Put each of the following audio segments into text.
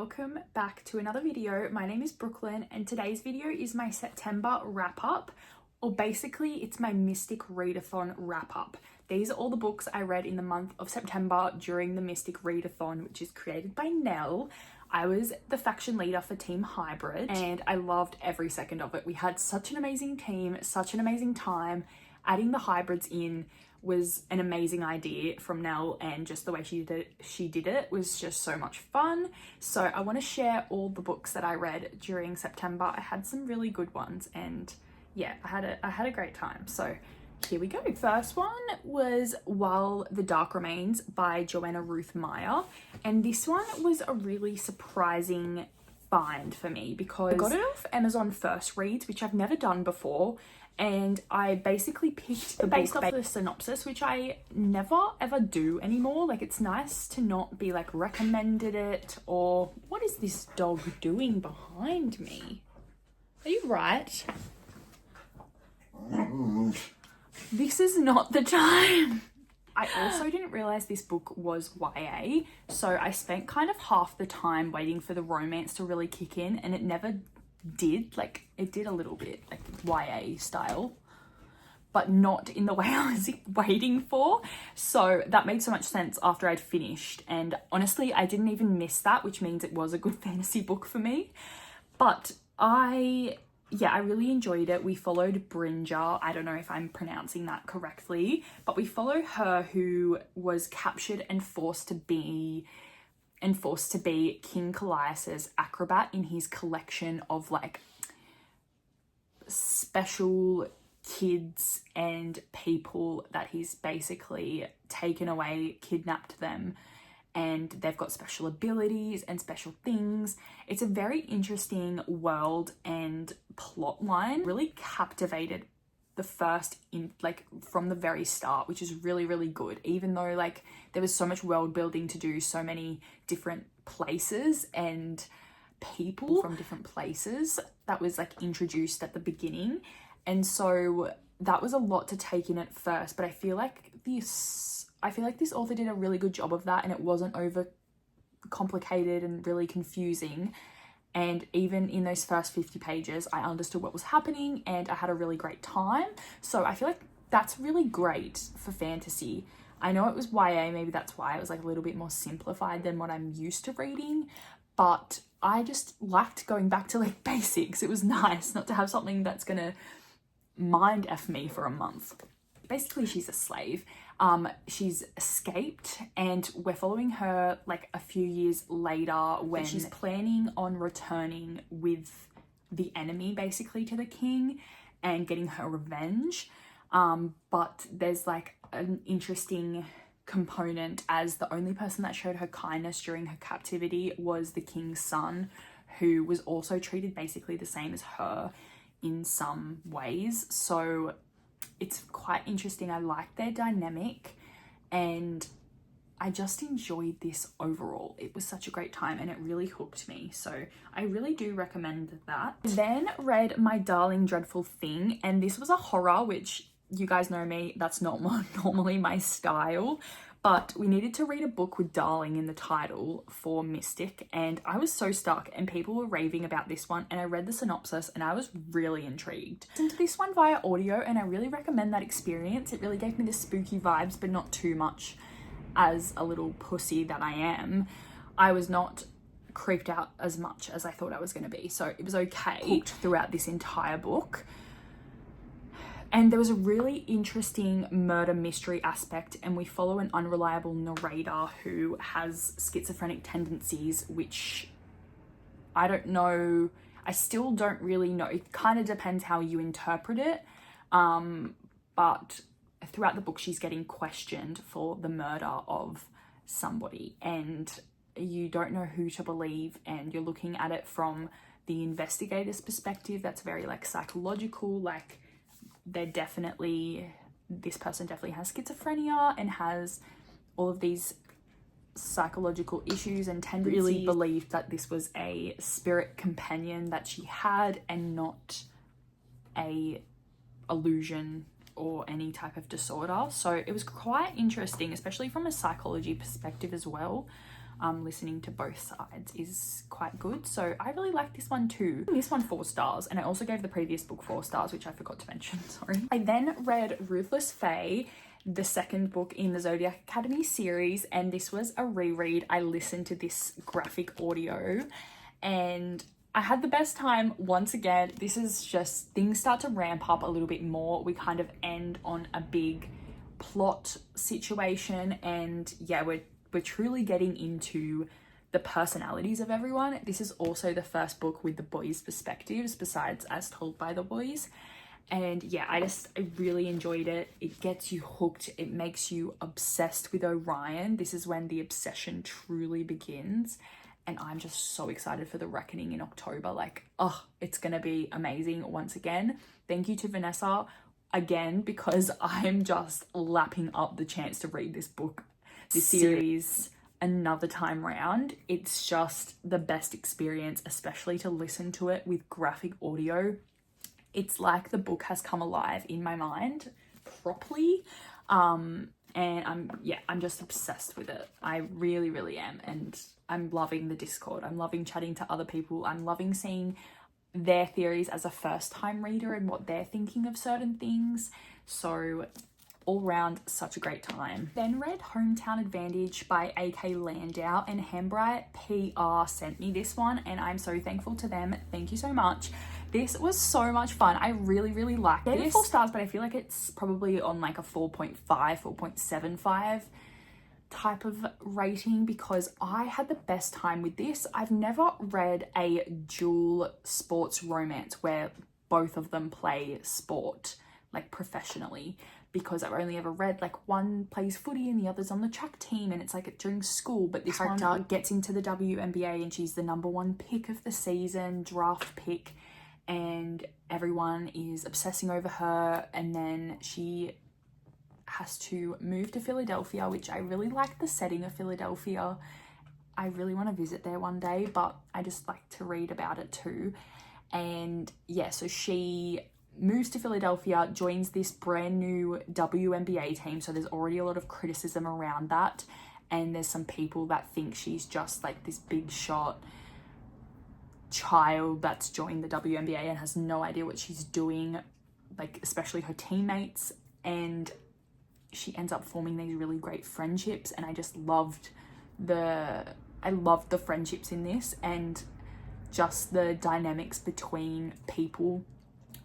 welcome back to another video. My name is Brooklyn and today's video is my September wrap up, or basically it's my Mystic Readathon wrap up. These are all the books I read in the month of September during the Mystic Readathon, which is created by Nell. I was the faction leader for Team Hybrid and I loved every second of it. We had such an amazing team, such an amazing time. Adding the hybrids in was an amazing idea from Nell, and just the way she did it was just so much fun. So I want to share all the books that I read during September. I had some really good ones and yeah, I had a great time. So here we go. First one was While the Dark Remains by Joanna Ruth Meyer, and this one was a really surprising find for me because I got it off Amazon First Reads, which I've never done before, and I basically picked the based off the synopsis, which I never ever do anymore. Like, it's nice to not be like recommended it or what is this dog doing behind me? Are you right? This is not the time. I also didn't realize this book was YA, so I spent kind of half the time waiting for the romance to really kick in, and it never did. Like, it did a little bit, like YA style, but not in the way I was waiting for. So that made so much sense after I'd finished, and honestly I didn't even miss that, which means it was a good fantasy book for me. But I really enjoyed it. We followed Brinja. I don't know if I'm pronouncing that correctly, but we follow her, who was captured and forced to be King Callias's acrobat in his collection of like special kids and people that he's basically taken away, kidnapped them, and they've got special abilities and special things. It's a very interesting world and plot line. Really captivated the first from the very start, which is really, really good, even though like there was so much world building to do, so many different places and people from different places that was like introduced at the beginning, and so that was a lot to take in at first. But I feel like this author did a really good job of that, and it wasn't over complicated and really confusing. And even in those first 50 pages, I understood what was happening and I had a really great time. So I feel like that's really great for fantasy. I know it was YA, maybe that's why it was like a little bit more simplified than what I'm used to reading, but I just liked going back to like basics. It was nice not to have something that's gonna mind F me for a month. Basically, she's a slave. She's escaped, and we're following her like a few years later when she's planning on returning with the enemy basically to the king and getting her revenge. But there's like an interesting component, as the only person that showed her kindness during her captivity was the king's son, who was also treated basically the same as her in some ways. So it's quite interesting. I like their dynamic and I just enjoyed this overall. It was such a great time and it really hooked me. So I really do recommend that. Then read My Darling Dreadful Thing, and this was a horror, which you guys know me, that's not normally my style. But we needed to read a book with darling in the title for Mystic, and I was so stuck, and people were raving about this one, and I read the synopsis and I was really intrigued. I listened to this one via audio and I really recommend that experience. It really gave me the spooky vibes, but not too much. As a little pussy that I am, I was not creeped out as much as I thought I was going to be, so it was okay. Hooked throughout this entire book. And there was a really interesting murder mystery aspect, and we follow an unreliable narrator who has schizophrenic tendencies, which I don't know. I still don't really know. It kind of depends how you interpret it. But throughout the book, she's getting questioned for the murder of somebody, and you don't know who to believe, and you're looking at it from the investigator's perspective. That's very like psychological, like this person definitely has schizophrenia and has all of these psychological issues and tendencies. Really believed that this was a spirit companion that she had and not a illusion or any type of disorder. So it was quite interesting, especially from a psychology perspective as well. listening to both sides is quite good. So I really like this one too. This one 4 stars, and I also gave the previous book 4 stars, which I forgot to mention, sorry. I then read Ruthless Fae, the second book in the Zodiac Academy series, and this was a reread. I listened to this graphic audio and I had the best time once again. This is just, things start to ramp up a little bit more. We kind of end on a big plot situation, and yeah, we're truly getting into the personalities of everyone. This is also the first book with the boys' perspectives besides As Told by the Boys. And yeah, I really enjoyed it. It gets you hooked. It makes you obsessed with Orion. This is when the obsession truly begins. And I'm just so excited for the reckoning in October. Like, oh, it's going to be amazing once again. Thank you to Vanessa again, because I'm just lapping up the chance to read this book, this series, another time round. It's just the best experience, especially to listen to it with graphic audio. It's like the book has come alive in my mind properly. And I'm just obsessed with it. I really, really am. And I'm loving the Discord. I'm loving chatting to other people. I'm loving seeing their theories as a first time reader and what they're thinking of certain things. So all round, such a great time. Then read Hometown Advantage by A.K. Landau, and Hambright PR sent me this one, and I'm so thankful to them. Thank you so much. This was so much fun. I really, really liked this. It's 4 stars, but I feel like it's probably on like a 4.5, 4.75 type of rating, because I had the best time with this. I've never read a dual sports romance where both of them play sport like professionally, because I've only ever read like one plays footy and the other's on the track team, and it's like during school. But this character gets into the WNBA and she's the #1 pick of the season, draft pick, and everyone is obsessing over her, and then she has to move to Philadelphia, which I really like the setting of Philadelphia. I really want to visit there one day, but I just like to read about it too. And yeah, so she moves to Philadelphia, joins this brand new WNBA team, so there's already a lot of criticism around that, and there's some people that think she's just like this big shot child that's joined the WNBA and has no idea what she's doing, like especially her teammates, and she ends up forming these really great friendships. And I just loved the friendships in this, and just the dynamics between people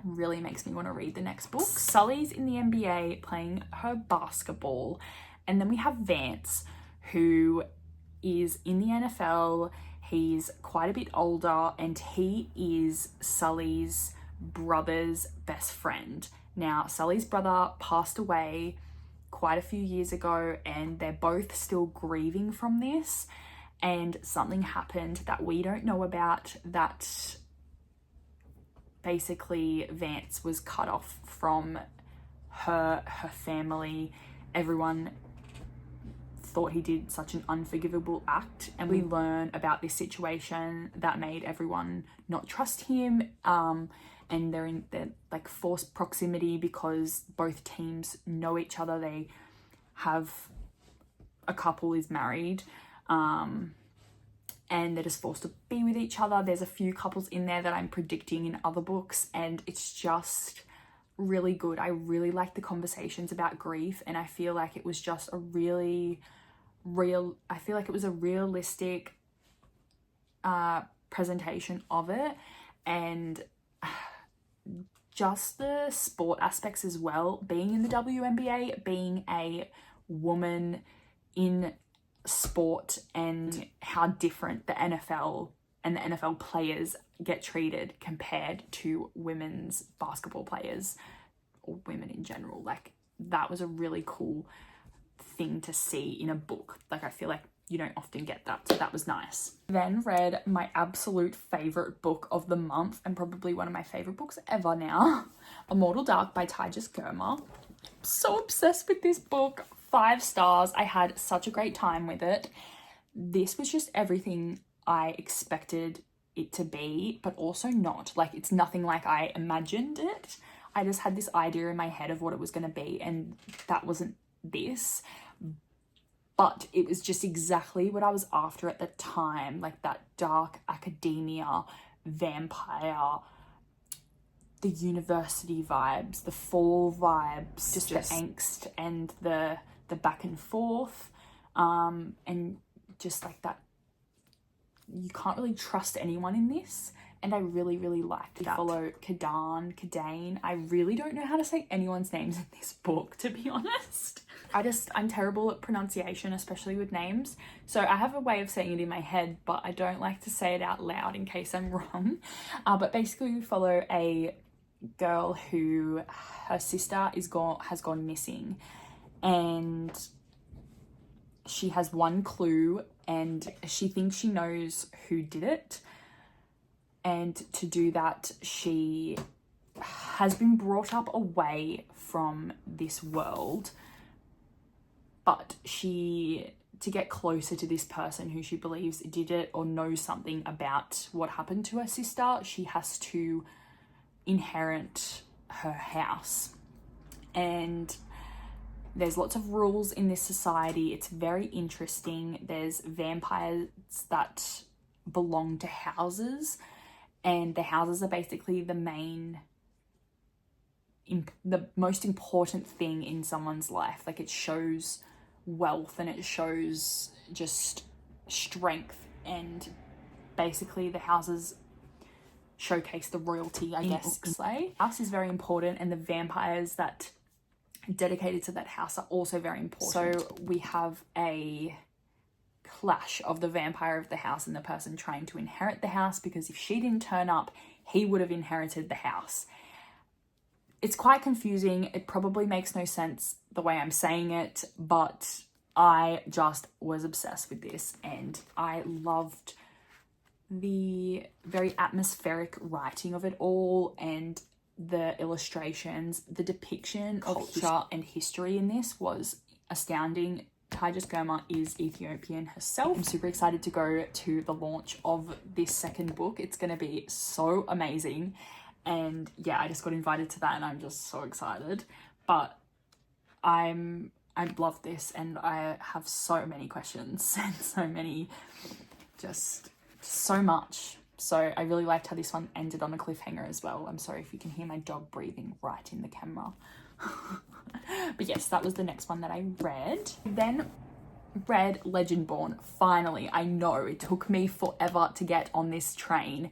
really makes me want to read the next book. Sully's in the NBA playing her basketball, and then we have Vance, who is in the NFL. He's quite a bit older, and he is Sully's brother's best friend. Now, Sully's brother passed away quite a few years ago, and they're both still grieving from this, and something happened that we don't know about, that basically Vance was cut off from her family. Everyone thought he did such an unforgivable act, and we learn about this situation that made everyone not trust him, and they're in like forced proximity because both teams know each other. They have a couple is married, and they're just forced to be with each other. There's a few couples in there that I'm predicting in other books, and it's just really good. I really like the conversations about grief, and I feel like it was just a really realistic presentation of it, and just the sport aspects as well, being in the WNBA, being a woman in sport, and how different the NFL and the NFL players get treated compared to women's basketball players or women in general. Like, that was a really cool thing to see in a book. Like, I feel like you don't often get that, so that was nice. Then read my absolute favorite book of the month, and probably one of my favorite books ever now, Immortal Dark by Titus Germer. So obsessed with this book. 5 stars. I had such a great time with it. This was just everything I expected it to be, but also not. Like, it's nothing like I imagined it. I just had this idea in my head of what it was going to be, and that wasn't this. but it was just exactly what I was after at the time, like that dark academia, vampire, the university vibes, the fall vibes, just the angst and the back and forth, and just like that you can't really trust anyone in this, and I really liked that. Follow Kadane. I really don't know how to say anyone's names in this book, to be honest. I'm terrible at pronunciation, especially with names, so I have a way of saying it in my head, but I don't like to say it out loud in case I'm wrong. But basically we follow a girl who, her sister has gone missing, and she has one clue and she thinks she knows who did it, and to do that she has been brought up away from this world, but to get closer to this person who she believes did it or knows something about what happened to her sister, she has to inherit her house. And there's lots of rules in this society. It's very interesting. There's vampires that belong to houses, and the houses are basically the most important thing in someone's life. Like, it shows wealth and it shows just strength, and basically the houses showcase the royalty, I guess. House is very important, and the vampires that are dedicated to that house are also very important. So we have a clash of the vampire of the house and the person trying to inherit the house, because if she didn't turn up, he would have inherited the house. It's quite confusing. It probably makes no sense the way I'm saying it, but I just was obsessed with this, and I loved the very atmospheric writing of it all, and the illustrations. The depiction of culture and history in this was astounding. Titus Germa is Ethiopian herself. I'm super excited to go to the launch of this second book. It's going to be so amazing, and yeah, I just got invited to that and I'm just so excited. But I love this, and I have so many questions and so many, just so much. So I really liked how this one ended on a cliffhanger as well. I'm sorry if you can hear my dog breathing right in the camera. But yes, that was the next one that I read. Then read Legendborn. Finally, I know it took me forever to get on this train,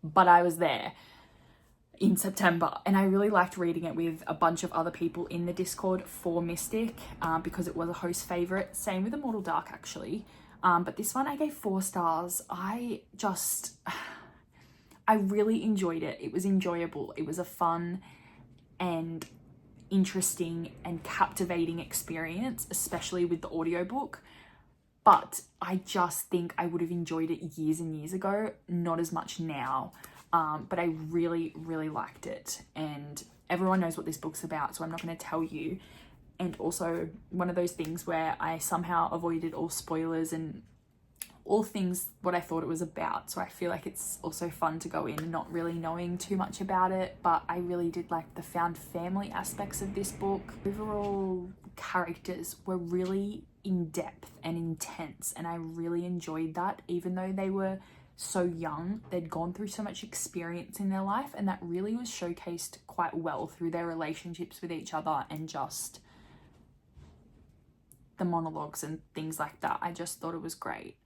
but I was there in September, and I really liked reading it with a bunch of other people in the Discord for Mystic, because it was a host favorite. Same with Immortal Dark, actually. But this one I gave 4 stars. I really enjoyed it. It was enjoyable. It was a fun and interesting and captivating experience, especially with the audiobook. But I just think I would have enjoyed it years and years ago, not as much now. But I really liked it, and everyone knows what this book's about, so I'm not going to tell you. And also one of those things where I somehow avoided all spoilers and all things what I thought it was about, so I feel like it's also fun to go in not really knowing too much about it. But I really did like the found family aspects of this book. Overall, characters were really in depth and intense, and I really enjoyed that. Even though they were so young, they'd gone through so much experience in their life, and that really was showcased quite well through their relationships with each other and just the monologues and things like that. I just thought it was great.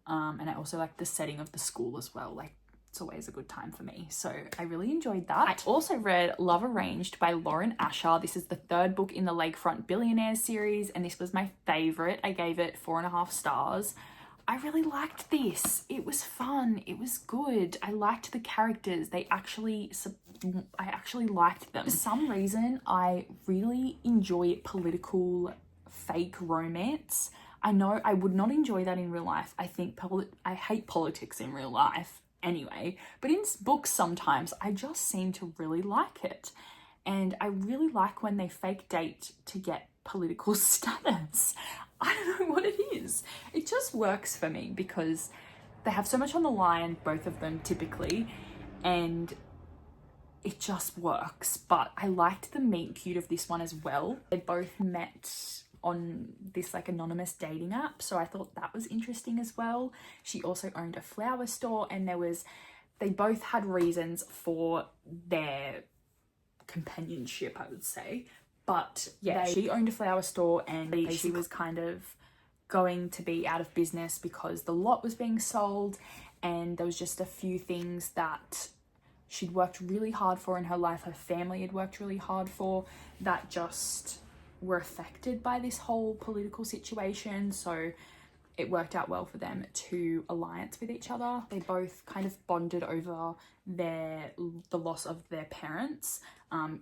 And I also like the setting of the school as well. Like, it's always a good time for me. So I really enjoyed that. I also read Love Arranged by Lauren Asher. This is the 3rd book in the Lakefront Billionaires series, and this was my favorite. I gave it 4.5 stars. I really liked this. It was fun. It was good. I liked the characters. I actually liked them. For some reason, I really enjoy political fake romance. I know I would not enjoy that in real life. I hate politics in real life anyway, but in books sometimes I just seem to really like it. And I really like when they fake date to get political status. I don't know what it is. It just works for me because they have so much on the line, both of them typically, and it just works. But I liked the meet cute of this one as well. They both met on this like anonymous dating app, so I thought that was interesting as well. She also owned a flower store, and they both had reasons for their companionship, I would say. But yeah, she owned a flower store, and she was kind of going to be out of business because the lot was being sold, and there was just a few things that she'd worked really hard for in her life, her family had worked really hard for, that just were affected by this whole political situation. So it worked out well for them to alliance with each other. They both kind of bonded over the loss of their parents.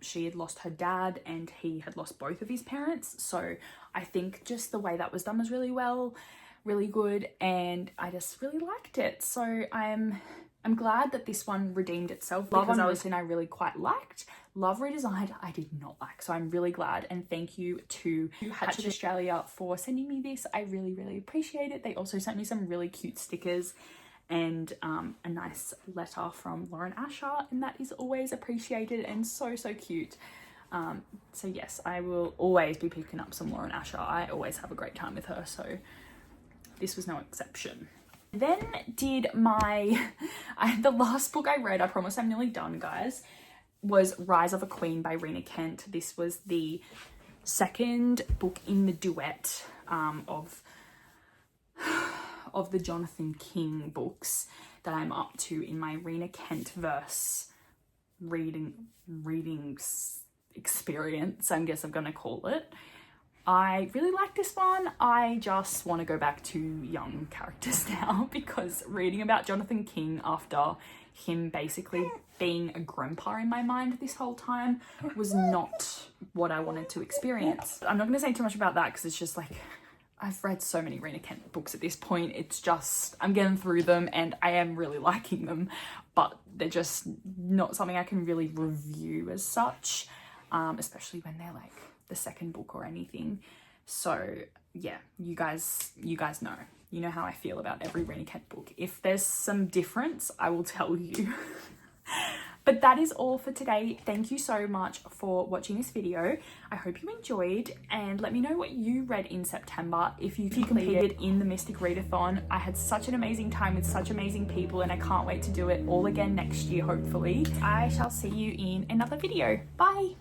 She had lost her dad and he had lost both of his parents. So I think just the way that was done was really good, and I just really liked it. So I'm glad that this one redeemed itself. Love Unwritten I really quite liked. Love Redesigned I did not like, so I'm really glad, and thank you to Hatchet Australia for sending me this. I really appreciate it. They also sent me some really cute stickers and a nice letter from Lauren Asher, and that is always appreciated and so cute. So yes, I will always be picking up some Lauren Asher. I always have a great time with her, so this was no exception. Then did the last book I read, I promise I'm nearly done, guys, was Rise of a Queen by Rena Kent. This was the second book in the duet of the Jonathan King books that I'm up to in my Rena Kent verse reading experience, I guess I'm gonna call it. I really like this one. I just want to go back to young characters now, because reading about Jonathan King after him basically being a grandpa in my mind this whole time was not what I wanted to experience. I'm not going to say too much about that because it's just like, I've read so many Rena Kent books at this point. It's just, I'm getting through them and I am really liking them, but they're just not something I can really review as such, especially when they're like the second book or anything. So yeah, you guys know. You know how I feel about every Rena Kent book. If there's some difference, I will tell you. But that is all for today. Thank you so much for watching this video. I hope you enjoyed, and let me know what you read in September. If you competed in the Mystic Readathon. I had such an amazing time with such amazing people, and I can't wait to do it all again next year, hopefully. I shall see you in another video. Bye.